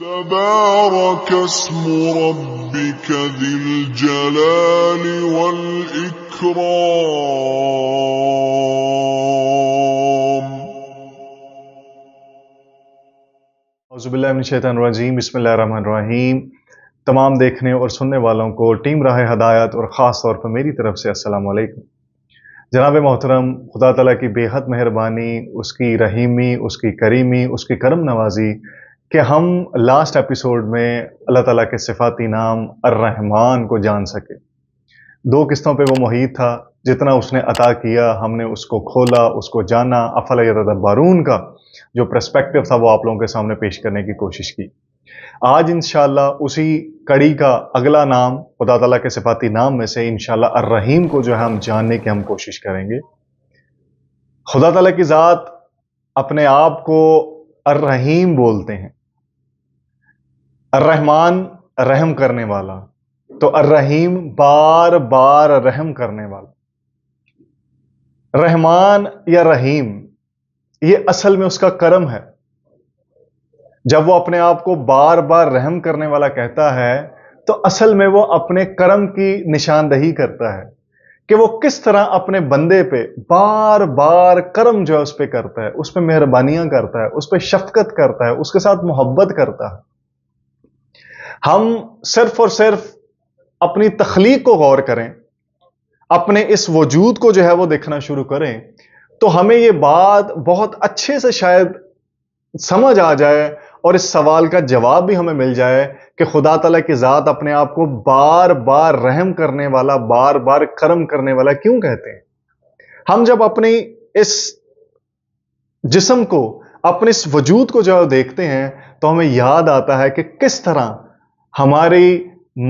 تبارك اسم ربك ذي الجلال والإكرام. اعوذ باللہ من الشیطان الرجیم. بسم اللہ الرحمن الرحیم. تمام دیکھنے اور سننے والوں کو ٹیم راہ ہدایت اور خاص طور پر میری طرف سے السلام علیکم. جناب محترم، خدا تعالیٰ کی بے حد مہربانی، اس کی رحیمی، اس کی کریمی، اس کی کرم نوازی کہ ہم لاسٹ ایپیسوڈ میں اللہ تعالیٰ کے صفاتی نام الرحمن کو جان سکے. 2 قسطوں پہ وہ محیط تھا. جتنا اس نے عطا کیا ہم نے اس کو کھولا، اس کو جانا. افلا یتدبرون کا جو پرسپیکٹو تھا وہ آپ لوگوں کے سامنے پیش کرنے کی کوشش کی. آج انشاءاللہ اسی کڑی کا اگلا نام خدا تعالیٰ کے صفاتی نام میں سے انشاءاللہ الرحیم کو جو ہے ہم جاننے کی ہم کوشش کریں گے. خدا تعالیٰ کی ذات اپنے آپ کو الرحیم بولتے ہیں. الرحمن رحم کرنے والا، تو الرحیم بار بار رحم کرنے والا. رحمان یا رحیم یہ اصل میں اس کا کرم ہے. جب وہ اپنے آپ کو بار بار رحم کرنے والا کہتا ہے تو اصل میں وہ اپنے کرم کی نشاندہی کرتا ہے کہ وہ کس طرح اپنے بندے پہ بار بار کرم جو ہے اس پہ کرتا ہے، اس پہ مہربانیاں کرتا ہے، اس پہ شفقت کرتا ہے، اس کے ساتھ محبت کرتا ہے. ہم صرف اور صرف اپنی تخلیق کو غور کریں، اپنے اس وجود کو جو ہے وہ دیکھنا شروع کریں تو ہمیں یہ بات بہت اچھے سے شاید سمجھ آ جائے اور اس سوال کا جواب بھی ہمیں مل جائے کہ خدا تعالیٰ کی ذات اپنے آپ کو بار بار رحم کرنے والا، بار بار کرم کرنے والا کیوں کہتے ہیں. ہم جب اپنی اس جسم کو، اپنے اس وجود کو جو دیکھتے ہیں تو ہمیں یاد آتا ہے کہ کس طرح ہماری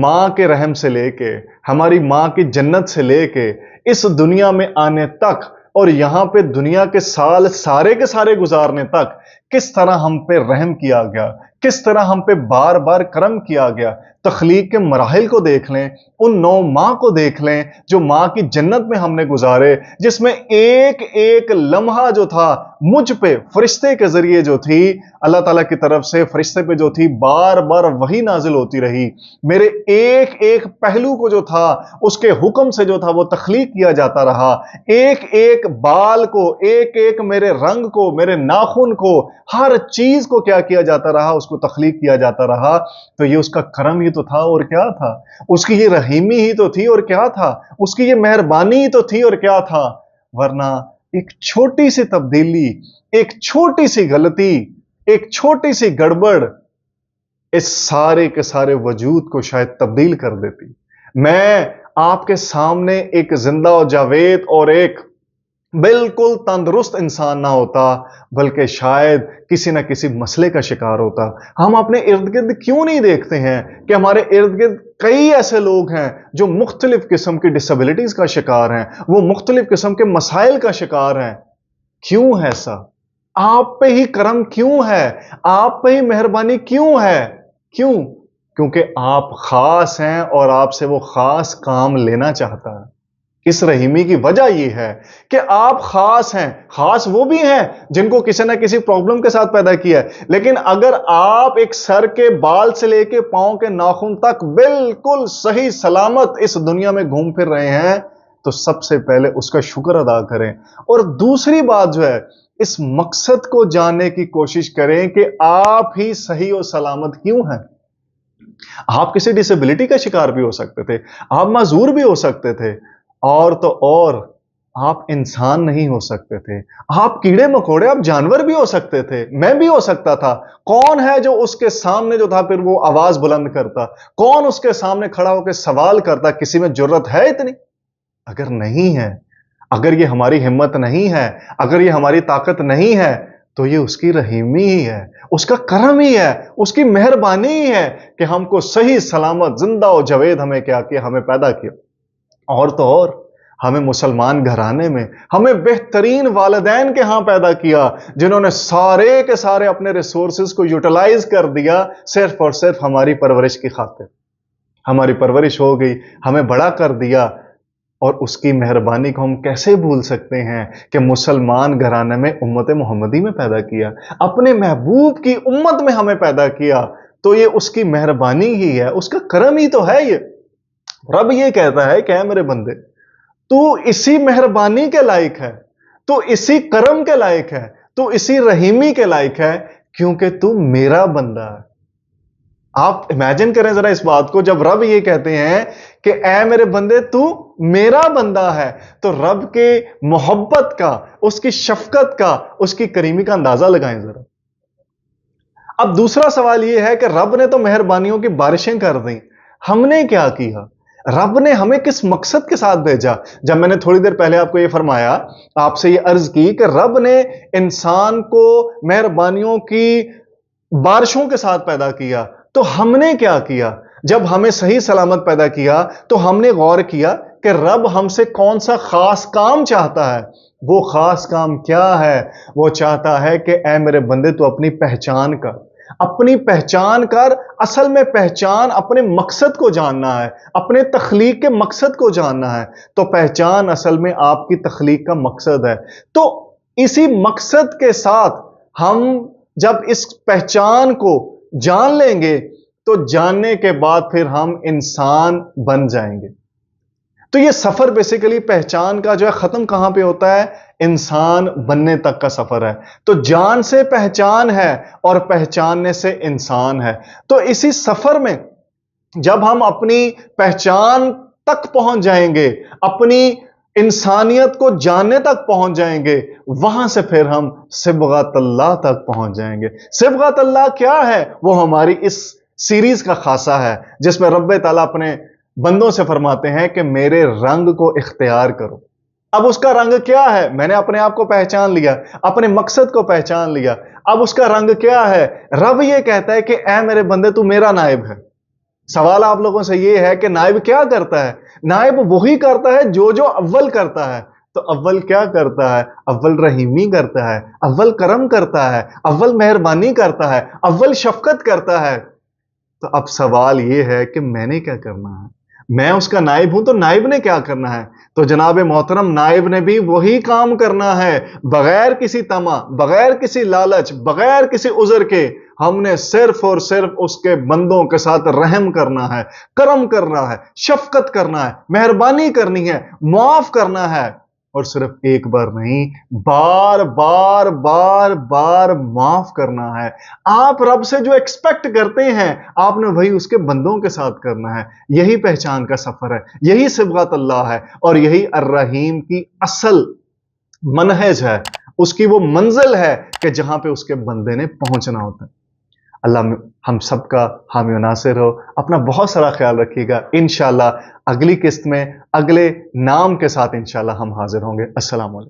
ماں کے رحم سے لے کے، ہماری ماں کی جنت سے لے کے اس دنیا میں آنے تک اور یہاں پہ دنیا کے سال سارے کے سارے گزارنے تک کس طرح ہم پہ رحم کیا گیا، کس طرح ہم پہ بار بار کرم کیا گیا. تخلیق کے مراحل کو دیکھ لیں، ان 9 ماہ کو دیکھ لیں جو ماں کی جنت میں ہم نے گزارے، جس میں ایک ایک لمحہ جو تھا مجھ پہ فرشتے کے ذریعے جو تھی، اللہ تعالیٰ کی طرف سے فرشتے پہ جو تھی بار بار وحی نازل ہوتی رہی. میرے ایک ایک پہلو کو جو تھا اس کے حکم سے جو تھا وہ تخلیق کیا جاتا رہا. ایک ایک بال کو، ایک ایک میرے رنگ کو، میرے ناخن کو، ہر چیز کو کیا کیا جاتا رہا، اس کو تخلیق کیا جاتا رہا. تو یہ اس کا کرم ہی تو تھا اور کیا تھا، اس کی یہ رحیمی ہی تو تھی اور کیا تھا، اس کی یہ مہربانی ہی تو تھی اور کیا تھا. ورنہ ایک چھوٹی سی تبدیلی، ایک چھوٹی سی غلطی، ایک چھوٹی سی گڑبڑ اس سارے کے سارے وجود کو شاید تبدیل کر دیتی. میں آپ کے سامنے ایک زندہ و جاوید اور ایک بالکل تندرست انسان نہ ہوتا، بلکہ شاید کسی نہ کسی مسئلے کا شکار ہوتا. ہم اپنے ارد گرد کیوں نہیں دیکھتے ہیں کہ ہمارے ارد گرد کئی ایسے لوگ ہیں جو مختلف قسم کی ڈسیبلٹیز کا شکار ہیں، وہ مختلف قسم کے مسائل کا شکار ہیں. کیوں ہے ایسا؟ آپ پہ ہی کرم کیوں ہے؟ آپ پہ ہی مہربانی کیوں ہے؟ کیوں؟ کیونکہ آپ خاص ہیں اور آپ سے وہ خاص کام لینا چاہتا ہے. اس رحیمی کی وجہ یہ ہے کہ آپ خاص ہیں. خاص وہ بھی ہیں جن کو کسی نہ کسی پرابلم کے ساتھ پیدا کیا ہے، لیکن اگر آپ ایک سر کے بال سے لے کے پاؤں کے ناخن تک بالکل صحیح سلامت اس دنیا میں گھوم پھر رہے ہیں تو سب سے پہلے اس کا شکر ادا کریں. اور دوسری بات جو ہے، اس مقصد کو جاننے کی کوشش کریں کہ آپ ہی صحیح و سلامت کیوں ہیں. آپ کسی ڈسیبلٹی کا شکار بھی ہو سکتے تھے، آپ معذور بھی ہو سکتے تھے، اور تو اور آپ انسان نہیں ہو سکتے تھے. آپ کیڑے مکوڑے، آپ جانور بھی ہو سکتے تھے، میں بھی ہو سکتا تھا. کون ہے جو اس کے سامنے جو تھا پھر وہ آواز بلند کرتا؟ کون اس کے سامنے کھڑا ہو کے سوال کرتا؟ کسی میں جرت ہے اتنی؟ اگر نہیں ہے، اگر یہ ہماری ہمت نہیں ہے، اگر یہ ہماری طاقت نہیں ہے تو یہ اس کی رحیمی ہی ہے، اس کا کرم ہی ہے، اس کی مہربانی ہی ہے کہ ہم کو صحیح سلامت زندہ و جاوید ہمیں کیا کیا، ہمیں پیدا کیا. اور تو اور ہمیں مسلمان گھرانے میں، ہمیں بہترین والدین کے ہاں پیدا کیا جنہوں نے سارے کے سارے اپنے ریسورسز کو یوٹیلائز کر دیا صرف اور صرف ہماری پرورش کی خاطر. ہماری پرورش ہو گئی، ہمیں بڑا کر دیا. اور اس کی مہربانی کو ہم کیسے بھول سکتے ہیں کہ مسلمان گھرانے میں امت محمدی میں پیدا کیا، اپنے محبوب کی امت میں ہمیں پیدا کیا. تو یہ اس کی مہربانی ہی ہے، اس کا کرم ہی تو ہے۔ یہ رب یہ کہتا ہے کہ اے میرے بندے، تو اسی مہربانی کے لائق ہے، تو اسی کرم کے لائق ہے، تو اسی رحیمی کے لائق ہے، کیونکہ تو میرا بندہ ہے۔ آپ امیجن کریں ذرا اس بات کو، جب رب یہ کہتے ہیں کہ اے میرے بندے تو میرا بندہ ہے، تو رب کے محبت کا، اس کی شفقت کا، اس کی کریمی کا اندازہ لگائیں ذرا۔ اب دوسرا سوال یہ ہے کہ رب نے تو مہربانیوں کی بارشیں کر دیں، ہم نے کیا کیا؟ رب نے ہمیں کس مقصد کے ساتھ بھیجا؟ جب میں نے تھوڑی دیر پہلے آپ کو یہ فرمایا، آپ سے یہ عرض کی کہ رب نے انسان کو مہربانیوں کی بارشوں کے ساتھ پیدا کیا، تو ہم نے کیا کیا؟ جب ہمیں صحیح سلامت پیدا کیا تو ہم نے غور کیا کہ رب ہم سے کون سا خاص کام چاہتا ہے۔ وہ خاص کام کیا ہے؟ وہ چاہتا ہے کہ اے میرے بندے تو اپنی پہچان کر، اپنی پہچان کر۔ اصل میں پہچان اپنے مقصد کو جاننا ہے، اپنے تخلیق کے مقصد کو جاننا ہے۔ تو پہچان اصل میں آپ کی تخلیق کا مقصد ہے۔ تو اسی مقصد کے ساتھ ہم جب اس پہچان کو جان لیں گے تو جاننے کے بعد پھر ہم انسان بن جائیں گے۔ تو یہ سفر بیسیکلی پہچان کا جو ہے ختم کہاں پہ ہوتا ہے؟ انسان بننے تک کا سفر ہے۔ تو جان سے پہچان ہے اور پہچاننے سے انسان ہے۔ تو اسی سفر میں جب ہم اپنی پہچان تک پہنچ جائیں گے، اپنی انسانیت کو جاننے تک پہنچ جائیں گے، وہاں سے پھر ہم صبغت اللہ تک پہنچ جائیں گے۔ صبغت اللہ کیا ہے؟ وہ ہماری اس سیریز کا خاصہ ہے، جس میں رب تعالیٰ اپنے بندوں سے فرماتے ہیں کہ میرے رنگ کو اختیار کرو۔ اب اس کا رنگ کیا ہے؟ میں نے اپنے آپ کو پہچان لیا، اپنے مقصد کو پہچان لیا۔ اب اس کا رنگ کیا ہے؟ رب یہ کہتا ہے کہ اے میرے بندے تو میرا نائب ہے۔ سوال آپ لوگوں سے یہ ہے کہ نائب کیا کرتا ہے؟ نائب وہی کرتا ہے جو اول کرتا ہے۔ تو اول کیا کرتا ہے؟ اول رحیمی کرتا ہے، اول کرم کرتا ہے، اول مہربانی کرتا ہے، اول شفقت کرتا ہے۔ تو اب سوال یہ ہے کہ میں نے کیا کرنا ہے؟ میں اس کا نائب ہوں تو نائب نے کیا کرنا ہے؟ تو جناب محترم، نائب نے بھی وہی کام کرنا ہے، بغیر کسی طمع، بغیر کسی لالچ، بغیر کسی عذر کے۔ ہم نے صرف اور صرف اس کے بندوں کے ساتھ رحم کرنا ہے، کرم کرنا ہے، شفقت کرنا ہے، مہربانی کرنی ہے، معاف کرنا ہے، اور صرف ایک بار نہیں، بار بار بار بار معاف کرنا ہے۔ آپ رب سے جو ایکسپیکٹ کرتے ہیں، آپ نے وہی اس کے بندوں کے ساتھ کرنا ہے۔ یہی پہچان کا سفر ہے، یہی صبغت اللہ ہے، اور یہی الرحیم کی اصل منہج ہے، اس کی وہ منزل ہے کہ جہاں پہ اس کے بندے نے پہنچنا ہوتا ہے۔ اللہ ہم سب کا حامی و ناصر ہو۔ اپنا بہت سارا خیال رکھیے گا۔ انشاءاللہ اگلی قسط میں اگلے نام کے ساتھ انشاءاللہ ہم حاضر ہوں گے۔ السلام علیکم۔